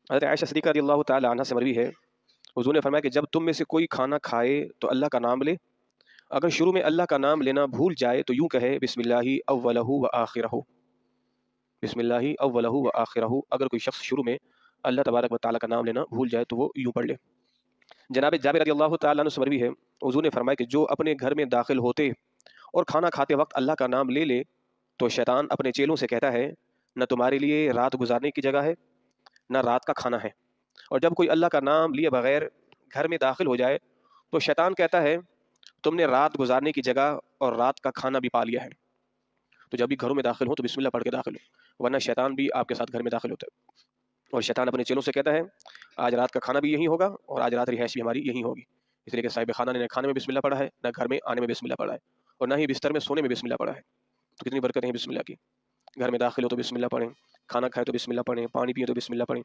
حضرت عائشہ صدیقہ رضی اللہ تعالی عنہا سے مروی ہے، حضور نے فرمایا کہ جب تم میں سے کوئی کھانا کھائے تو اللہ کا نام لے، اگر شروع میں اللہ کا نام لینا بھول جائے تو یوں کہے بسم اللہ اولہ و آخرہ، بسم اللہ اولہ و آخرہ۔ اگر کوئی شخص شروع میں اللہ تبارک و تعالیٰ کا نام لینا بھول جائے تو وہ یوں پڑھ لے۔ جناب جابر رضی اللہ تعالیٰ عنہ سے مروی ہے، حضور نے فرمایا کہ جو اپنے گھر میں داخل ہوتے اور کھانا کھاتے وقت اللہ کا نام لے لے تو شیطان اپنے چیلوں سے کہتا ہے نہ تمہارے لیے رات گزارنے کی جگہ ہے نہ رات کا کھانا ہے، اور جب کوئی اللہ کا نام لیے بغیر گھر میں داخل ہو جائے تو شیطان کہتا ہے تم نے رات گزارنے کی جگہ اور رات کا کھانا بھی پا لیا ہے۔ تو جب بھی گھروں میں داخل ہو تو بسم اللہ پڑھ کے داخل ہو، ورنہ شیطان بھی آپ کے ساتھ گھر میں داخل ہوتا ہے، اور شیطان اپنے چیلوں سے کہتا ہے آج رات کا کھانا بھی یہی ہوگا اور آج رات رہائش بھی ہماری یہی ہوگی، اس لیے کہ صاحب خانہ نے نہ کھانے میں بسم اللہ پڑھا ہے نہ گھر میں آنے میں بسم اللہ پڑھا ہے اور نہ ہی بستر میں سونے میں بسم اللہ پڑھا ہے۔ تو کتنی برکتیں ہیں بسم اللہ کی۔ گھر میں داخل ہو تو بسم اللہ پڑھیں، کھانا کھائے تو بسم اللہ پڑھیں، پانی پیے تو بسم اللہ پڑھیں۔